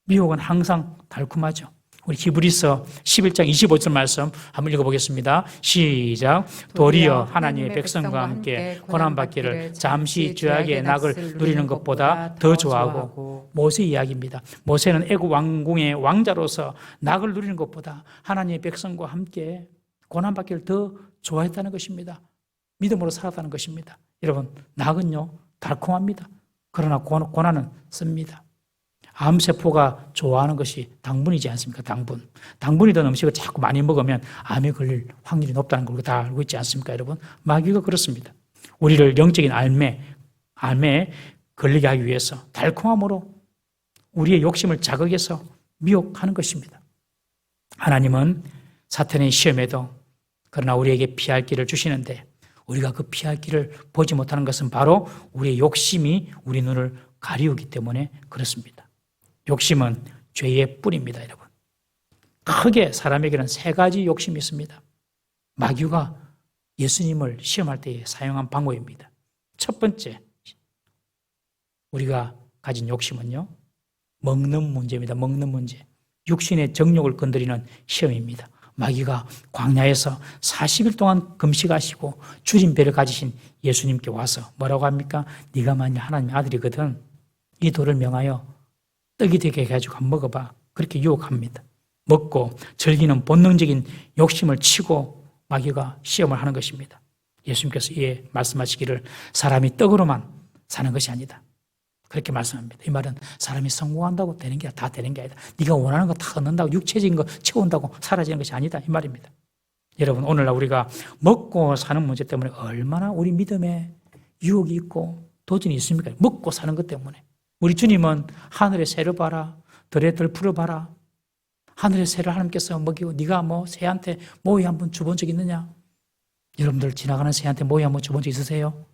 미혹은 항상 달콤하죠. 우리 히브리서 11장 25절 말씀 한번 읽어보겠습니다. 시작. 도리어 하나님의 백성과 함께 고난받기를 잠시 죄악의 낙을 누리는 것보다 더 좋아하고, 모세 이야기입니다. 모세는 애굽 왕궁의 왕자로서 낙을 누리는 것보다 하나님의 백성과 함께 고난받기를 더 좋아했다는 것입니다. 믿음으로 살았다는 것입니다. 여러분, 낙은요 달콤합니다. 그러나 고난은 씁니다. 암세포가 좋아하는 것이 당분이지 않습니까? 당분이 든 음식을 자꾸 많이 먹으면 암에 걸릴 확률이 높다는 걸 다 알고 있지 않습니까, 여러분? 마귀가 그렇습니다. 우리를 영적인 암에 걸리게 하기 위해서 달콤함으로 우리의 욕심을 자극해서 미혹하는 것입니다. 하나님은 사탄의 시험에도 그러나 우리에게 피할 길을 주시는데, 우리가 그 피할 길을 보지 못하는 것은 바로 우리의 욕심이 우리 눈을 가리우기 때문에 그렇습니다. 욕심은 죄의 뿌리입니다, 여러분. 크게 사람에게는 세 가지 욕심이 있습니다. 마귀가 예수님을 시험할 때 사용한 방법입니다. 첫 번째, 우리가 가진 욕심은요, 먹는 문제입니다. 먹는 문제. 육신의 정욕을 건드리는 시험입니다. 마귀가 광야에서 40일 동안 금식하시고 줄인 배를 가지신 예수님께 와서 뭐라고 합니까? 네가 만약 하나님의 아들이거든 이 돌을 명하여 떡이 되게 해가지고 한번 먹어봐. 그렇게 유혹합니다. 먹고 즐기는 본능적인 욕심을 치고 마귀가 시험을 하는 것입니다. 예수님께서 이에 말씀하시기를 사람이 떡으로만 사는 것이 아니다. 그렇게 말씀합니다. 이 말은 사람이 성공한다고 되는 게 다 되는 게 아니다. 네가 원하는 거 다 얻는다고, 육체적인 거 채운다고 사라지는 것이 아니다. 이 말입니다. 여러분, 오늘날 우리가 먹고 사는 문제 때문에 얼마나 우리 믿음에 유혹이 있고 도전이 있습니까? 먹고 사는 것 때문에. 우리 주님은 하늘의 새를 봐라, 들의 들 풀어봐라. 하늘의 새를 하나님께서 먹이고 네가 뭐 새한테 모이 한번 줘본 적 있느냐? 여러분들 지나가는 새한테 모이 한번 줘본 적 있으세요?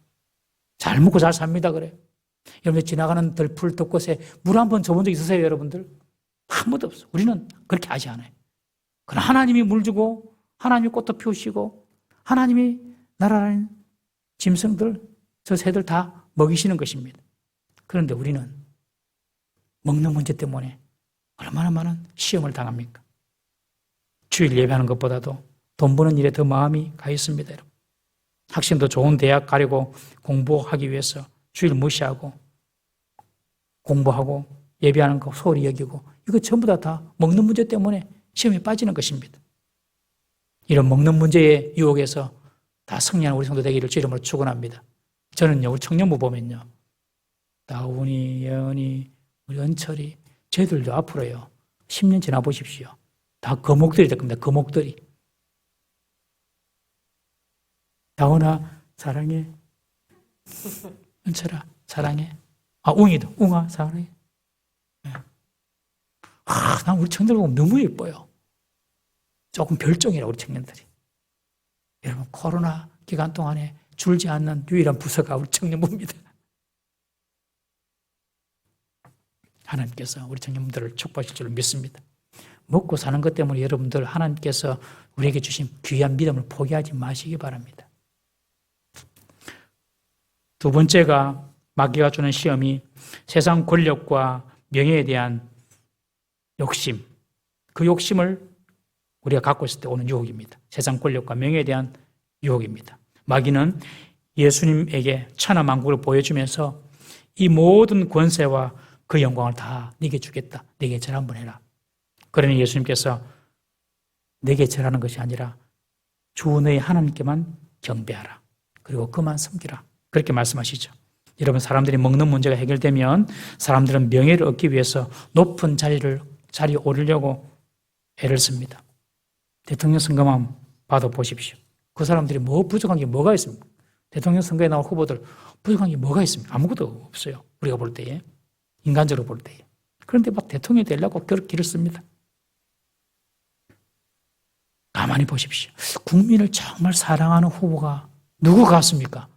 잘 먹고 잘 삽니다 그래. 여러분들 지나가는 들풀 덮곳에 물 한번 줘본 적 있으세요, 여러분들? 한 번도 없어. 우리는 그렇게 하지 않아요. 그러나 하나님이 물 주고, 하나님이 꽃도 피우시고, 하나님이 날아다니는 짐승들, 저 새들 다 먹이시는 것입니다. 그런데 우리는 먹는 문제 때문에 얼마나 많은 시험을 당합니까? 주일 예배하는 것보다도 돈 버는 일에 더 마음이 가 있습니다, 여러분. 학생도 좋은 대학 가려고 공부하기 위해서 주일 무시하고 공부하고 예배하는 거 소홀히 여기고, 이거 전부 다 먹는 문제 때문에 시험에 빠지는 것입니다. 이런 먹는 문제의 유혹에서 다 승리하는 우리 성도 되기를 주 이름으로 축원합니다. 저는요, 우리 청년부 보면요, 다운이, 예언이, 우리 은철이, 쟤들도 앞으로요 10년 지나 보십시오. 다 거목들이 될 겁니다. 거목들이. 다운아 사랑해. 은철아 사랑해. 웅이도 웅아 사랑해. 난 우리 청년들 보면 너무 예뻐요. 조금 별종이라 우리 청년들이. 여러분, 코로나 기간 동안에 줄지 않는 유일한 부서가 우리 청년부입니다. 하나님께서 우리 청년들을 축복하실 줄 믿습니다. 먹고 사는 것 때문에 여러분들 하나님께서 우리에게 주신 귀한 믿음을 포기하지 마시기 바랍니다. 두 번째가 마귀가 주는 시험이 세상 권력과 명예에 대한 욕심, 그 욕심을 우리가 갖고 있을 때 오는 유혹입니다. 세상 권력과 명예에 대한 유혹입니다. 마귀는 예수님에게 천하만국을 보여주면서 이 모든 권세와 그 영광을 다 네게 주겠다. 네게 절 한번 해라. 그러니 예수님께서 네게 절하는 것이 아니라 주 너희 하나님께만 경배하라. 그리고 그만 섬기라. 그렇게 말씀하시죠. 여러분, 사람들이 먹는 문제가 해결되면 사람들은 명예를 얻기 위해서 높은 자리에 오르려고 애를 씁니다. 대통령 선거만 봐도 보십시오. 그 사람들이 뭐 부족한 게 뭐가 있습니까? 대통령 선거에 나온 후보들 부족한 게 뭐가 있습니까? 아무것도 없어요. 우리가 볼 때에. 인간적으로 볼 때에. 그런데 막 대통령이 되려고 길을 씁니다. 가만히 보십시오. 국민을 정말 사랑하는 후보가 누구 같습니까?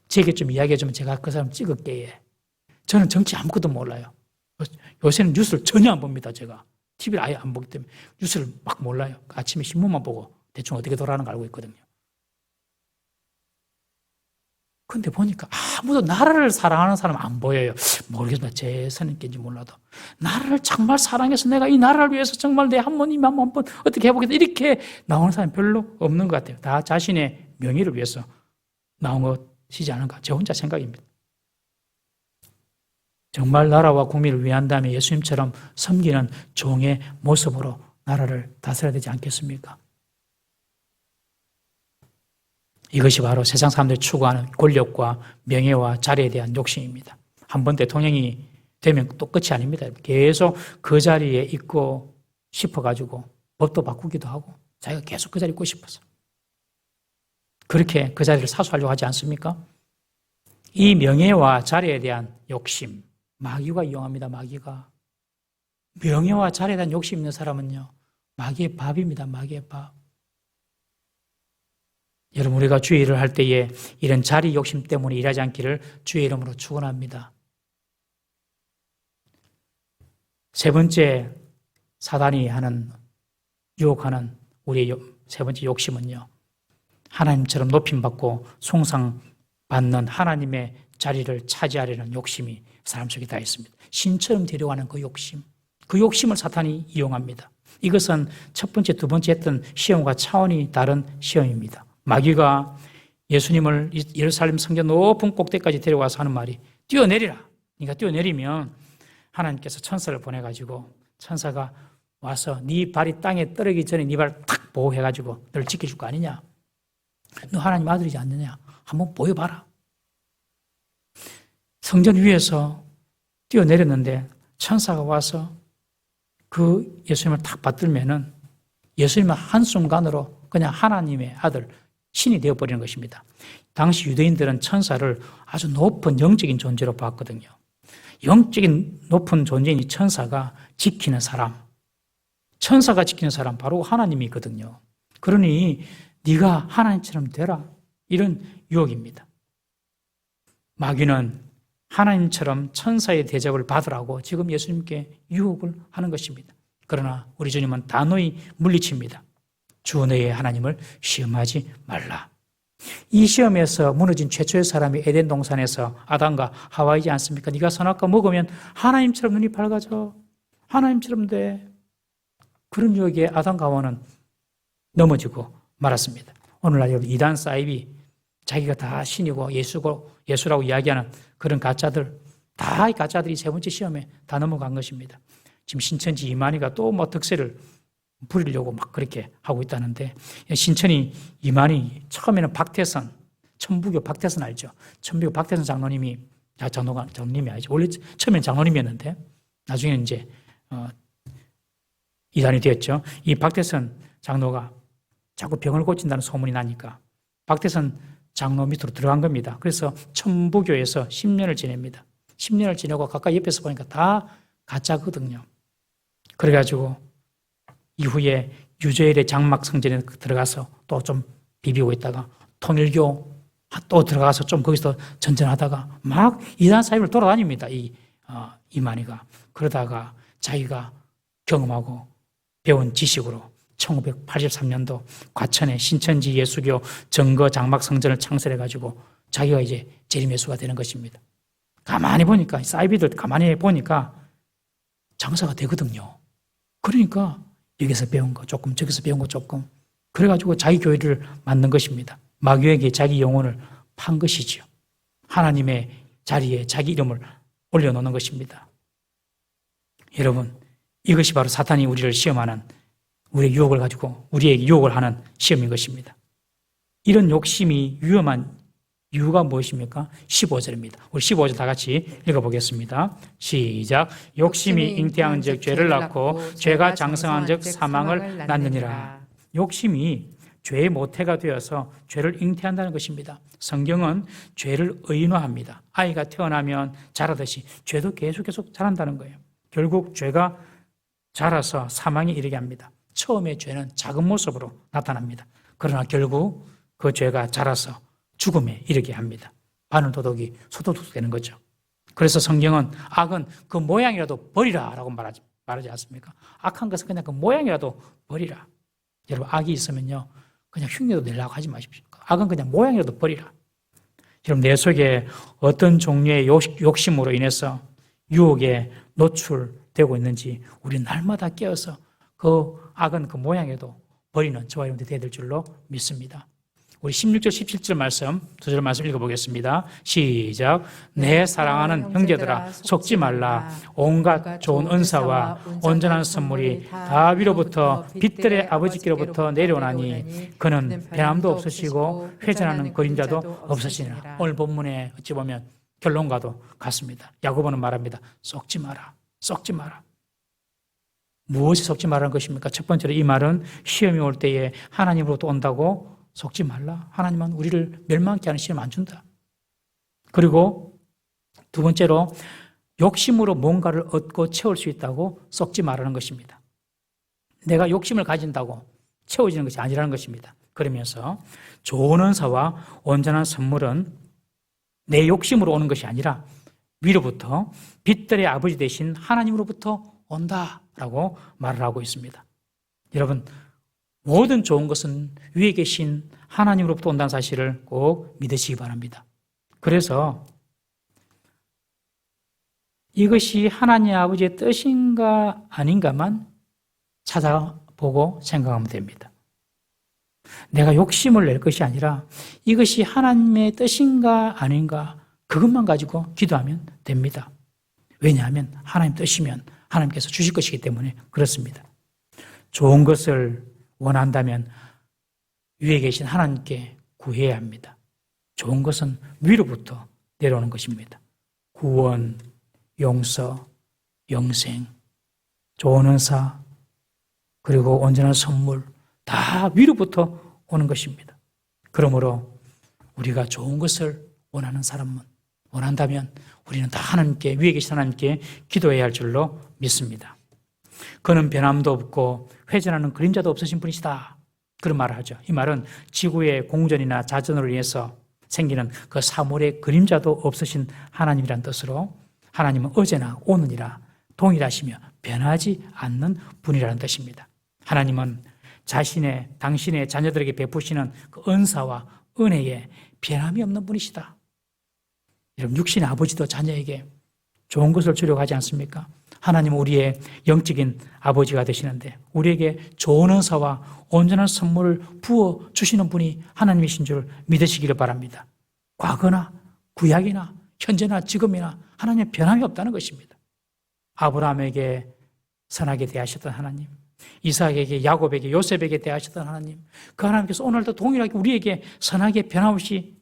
제게 좀 이야기해주면 제가 그 사람 찍을게. 저는 정치 아무것도 몰라요. 요새는 뉴스를 전혀 안 봅니다. 제가 TV를 아예 안 보기 때문에 뉴스를 막 몰라요. 아침에 신문만 보고 대충 어떻게 돌아가는 걸 알고 있거든요. 근데 보니까 아무도 나라를 사랑하는 사람 안 보여요. 모르겠다. 제 선인께인지 몰라도. 나라를 정말 사랑해서 내가 이 나라를 위해서 정말 내 한번 어떻게 해보겠다. 이렇게 나오는 사람이 별로 없는 것 같아요. 다 자신의 명예를 위해서 나온 것이지 않은가. 제 혼자 생각입니다. 정말 나라와 국민을 위한다면 예수님처럼 섬기는 종의 모습으로 나라를 다스려야 되지 않겠습니까? 이것이 바로 세상 사람들이 추구하는 권력과 명예와 자리에 대한 욕심입니다. 한번 대통령이 되면 또 끝이 아닙니다. 계속 그 자리에 있고 싶어가지고 법도 바꾸기도 하고 자기가 계속 그 자리에 있고 싶어서 그렇게 그 자리를 사수하려고 하지 않습니까? 이 명예와 자리에 대한 욕심, 마귀가 이용합니다. 마귀가. 명예와 자리에 대한 욕심 있는 사람은요, 마귀의 밥입니다. 마귀의 밥. 여러분, 우리가 주의 일을 할 때에 이런 자리 욕심 때문에 일하지 않기를 주의 이름으로 축원합니다. 세 번째, 사단이 유혹하는 우리의 세 번째 욕심은요, 하나님처럼 높임받고 숭상받는 하나님의 자리를 차지하려는 욕심이 사람 속에 다 있습니다. 신처럼 되려가는 그 욕심, 그 욕심을 사탄이 이용합니다. 이것은 첫 번째, 두 번째 했던 시험과 차원이 다른 시험입니다. 마귀가 예수님을 예루살렘 성전 높은 꼭대기까지 데려가서 하는 말이 뛰어내리라. 그러니까 뛰어내리면 하나님께서 천사를 보내가지고 천사가 와서 네 발이 땅에 떨어지기 전에 네 발을 탁 보호해가지고 너를 지켜줄 거 아니냐. 너 하나님 아들이지 않느냐. 한번 보여봐라. 성전 위에서 뛰어내렸는데 천사가 와서 그 예수님을 탁 받들면은 예수님은 한순간으로 그냥 하나님의 아들, 신이 되어버리는 것입니다. 당시 유대인들은 천사를 아주 높은 영적인 존재로 봤거든요. 영적인 높은 존재인 이 천사가 지키는 사람, 천사가 지키는 사람 바로 하나님이거든요. 그러니 네가 하나님처럼 되라, 이런 유혹입니다. 마귀는 하나님처럼 천사의 대접을 받으라고 지금 예수님께 유혹을 하는 것입니다. 그러나 우리 주님은 단호히 물리칩니다. 주 너의 하나님을 시험하지 말라. 이 시험에서 무너진 최초의 사람이 에덴 동산에서 아담과 하와이지 않습니까? 네가 선악과 먹으면 하나님처럼 눈이 밝아져. 하나님처럼 돼. 그런 유혹에 아담과 하와는 넘어지고 말았습니다. 오늘날 여러분, 이단 사이비, 자기가 다 신이고 예수라고 이야기하는 그런 가짜들, 다 이 가짜들이 세 번째 시험에 다 넘어간 것입니다. 지금 신천지 이만희가 또 뭐 득세를 부리려고 막 그렇게 하고 있다는데, 신천이 이만희 처음에는 박태선, 천부교 박태선 알죠? 천부교 박태선 장로님이, 장로님이 아니죠. 원래 처음에는 장로님이었는데 나중에는 이제 이단이 되었죠. 이 박태선 장로가 자꾸 병을 고친다는 소문이 나니까 박태선 장로 밑으로 들어간 겁니다. 그래서 천부교에서 10년을 지냅니다. 10년을 지내고 가까이 옆에서 보니까 다 가짜거든요. 그래가지고 이후에 유저일의 장막 성전에 들어가서 또 좀 비비고 있다가 통일교 또 들어가서 좀 거기서 전전하다가 막 이단 사이를 돌아다닙니다. 이만희가. 그러다가 자기가 경험하고 배운 지식으로 1983년도 과천에 신천지 예수교 정거 장막 성전을 창설해가지고 자기가 이제 재림예수가 되는 것입니다. 가만히 보니까, 사이비들 가만히 보니까 장사가 되거든요. 그러니까 여기서 배운 거 조금, 저기서 배운 거 조금, 그래가지고 자기 교회를 만든 것입니다. 마귀에게 자기 영혼을 판 것이지요. 하나님의 자리에 자기 이름을 올려놓는 것입니다. 여러분, 이것이 바로 사탄이 우리를 시험하는, 우리의 유혹을 가지고 우리에게 유혹을 하는 시험인 것입니다. 이런 욕심이 위험한 이유가 무엇입니까? 15절입니다. 우리 15절 다 같이 읽어보겠습니다. 시작. 욕심이 잉태한 즉 죄를 낳고 죄가 장성한 즉 사망을 낳느니라. 욕심이 죄의 모태가 되어서 죄를 잉태한다는 것입니다. 성경은 죄를 의인화합니다. 아이가 태어나면 자라듯이 죄도 계속 자란다는 거예요. 결국 죄가 자라서 사망에 이르게 합니다. 처음에 죄는 작은 모습으로 나타납니다. 그러나 결국 그 죄가 자라서 죽음에 이르게 합니다. 바늘도둑이 소도둑 되는 거죠. 그래서 성경은 악은 그 모양이라도 버리라 라고 말하지 않습니까? 악한 것은 그냥 그 모양이라도 버리라. 여러분, 악이 있으면요, 그냥 흉내도 내려고 하지 마십시오. 악은 그냥 모양이라도 버리라. 여러분, 내 속에 어떤 종류의 욕심으로 인해서 유혹에 노출되고 있는지 우리 날마다 깨어서 그 악은 그 모양에도 버리는 저와 여러분들이 되어야 될 줄로 믿습니다. 우리 16절 17절 말씀, 2절 말씀 읽어보겠습니다. 시작. 내 사랑하는 형제들아 속지 말라. 온갖 좋은 은사와 온전한 선물이 다 위로부터 빛들의 아버지께로부터 내려오나니 그는 변함도 없으시고 회전하는 그림자도 없으시니라. 오늘 본문에 어찌 보면 결론과도 같습니다. 야고보는 말합니다. 썩지 마라. 썩지 마라. 무엇이 썩지 말라는 것입니까? 첫 번째로 이 말은 시험이 올 때에 하나님으로부터 온다고 속지 말라. 하나님은 우리를 멸망케 하는 시험 안 준다. 그리고 두 번째로 욕심으로 뭔가를 얻고 채울 수 있다고 썩지 말라는 것입니다. 내가 욕심을 가진다고 채워지는 것이 아니라는 것입니다. 그러면서 좋은 은사와 온전한 선물은 내 욕심으로 오는 것이 아니라 위로부터 빛들의 아버지 되신 하나님으로부터 온다라고 말을 하고 있습니다. 여러분, 모든 좋은 것은 위에 계신 하나님으로부터 온다는 사실을 꼭 믿으시기 바랍니다. 그래서 이것이 하나님 아버지의 뜻인가 아닌가만 찾아보고 생각하면 됩니다. 내가 욕심을 낼 것이 아니라 이것이 하나님의 뜻인가 아닌가 그것만 가지고 기도하면 됩니다. 왜냐하면 하나님 뜻이면 하나님께서 주실 것이기 때문에 그렇습니다. 좋은 것을 원한다면 위에 계신 하나님께 구해야 합니다. 좋은 것은 위로부터 내려오는 것입니다. 구원, 용서, 영생, 좋은 은사, 그리고 온전한 선물 다 위로부터 오는 것입니다. 그러므로 우리가 좋은 것을 원한다면 우리는 다 하나님께, 위에 계신 하나님께 기도해야 할 줄로 믿습니다. 그는 변함도 없고 회전하는 그림자도 없으신 분이시다. 그런 말을 하죠. 이 말은 지구의 공전이나 자전으로 인해서 생기는 그 사물의 그림자도 없으신 하나님이란 뜻으로 하나님은 어제나 오늘이라 동일하시며 변하지 않는 분이라는 뜻입니다. 하나님은 당신의 자녀들에게 베푸시는 그 은사와 은혜에 변함이 없는 분이시다. 여러분, 육신의 아버지도 자녀에게 좋은 것을 주려고 하지 않습니까? 하나님은 우리의 영적인 아버지가 되시는데 우리에게 좋은 은사와 온전한 선물을 부어주시는 분이 하나님이신 줄 믿으시기를 바랍니다. 과거나 구약이나 현재나 지금이나 하나님의 변함이 없다는 것입니다. 아브라함에게 선하게 대하셨던 하나님, 이삭에게, 야곱에게, 요셉에게 대하셨던 하나님, 그 하나님께서 오늘도 동일하게 우리에게 선하게 변함없이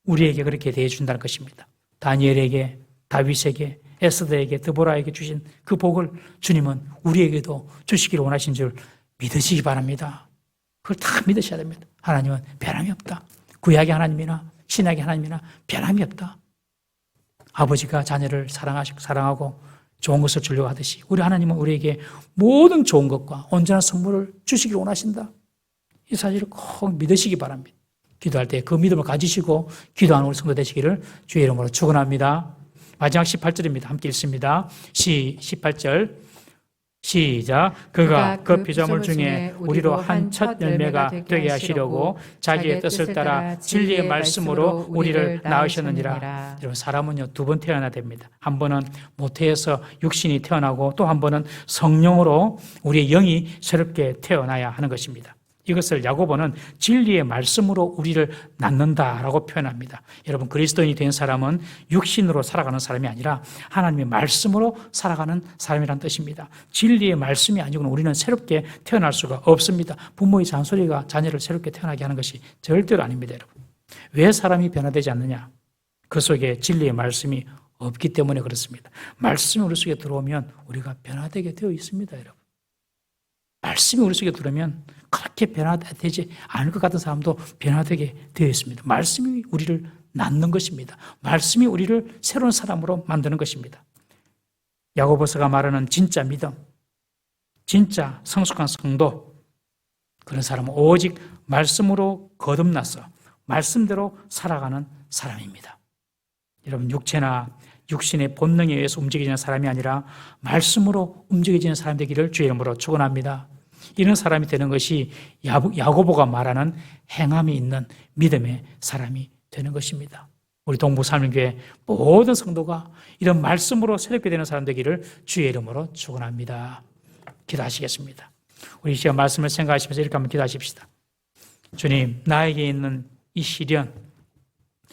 우리에게 그렇게 대해준다는 것입니다. 다니엘에게, 다윗에게, 에스더에게, 드보라에게 주신 그 복을 주님은 우리에게도 주시기를 원하신 줄 믿으시기 바랍니다. 그걸 다 믿으셔야 됩니다. 하나님은 변함이 없다. 구약의 하나님이나 신약의 하나님이나 변함이 없다. 아버지가 자녀를 사랑하고 좋은 것을 주려고 하듯이 우리 하나님은 우리에게 모든 좋은 것과 온전한 선물을 주시기를 원하신다. 이 사실을 꼭 믿으시기 바랍니다. 기도할 때 그 믿음을 가지시고 기도하는 우리 성도 되시기를 주의 이름으로 축원합니다. 마지막 18절입니다. 함께 읽습니다. 18절 시작. 그가 그 피조물 중에 우리로 한 첫 열매가 되게 하시려고 자기의 뜻을 따라 진리의 말씀으로 우리를 낳으셨느니라. 여러분, 사람은요 2번 태어나야 됩니다. 한 번은 모태에서 육신이 태어나고 또 한 번은 성령으로 우리의 영이 새롭게 태어나야 하는 것입니다. 이것을 야고보는 진리의 말씀으로 우리를 낳는다라고 표현합니다. 여러분, 그리스도인이 된 사람은 육신으로 살아가는 사람이 아니라 하나님의 말씀으로 살아가는 사람이란 뜻입니다. 진리의 말씀이 아니고는 우리는 새롭게 태어날 수가 없습니다. 부모의 잔소리가 자녀를 새롭게 태어나게 하는 것이 절대로 아닙니다. 여러분, 왜 사람이 변화되지 않느냐? 그 속에 진리의 말씀이 없기 때문에 그렇습니다. 말씀이 우리 속에 들어오면 우리가 변화되게 되어 있습니다. 여러분, 말씀이 우리 속에 들어오면 그렇게 변화되지 않을 것 같은 사람도 변화되게 되어 있습니다. 말씀이 우리를 낳는 것입니다. 말씀이 우리를 새로운 사람으로 만드는 것입니다. 야고보서가 말하는 진짜 믿음, 진짜 성숙한 성도, 그런 사람은 오직 말씀으로 거듭나서 말씀대로 살아가는 사람입니다. 여러분, 육신의 본능에 의해서 움직이는 사람이 아니라 말씀으로 움직이는 사람 되기를 주의 이름으로 축원합니다. 이런 사람이 되는 것이 야고보가 말하는 행함이 있는 믿음의 사람이 되는 것입니다. 우리 동부살림교회 모든 성도가 이런 말씀으로 새롭게 되는 사람 되기를 주의 이름으로 축원합니다. 기도하시겠습니다. 우리 시간 말씀을 생각하시면서 이렇게 한번 기도하십시다. 주님, 나에게 있는 이 시련,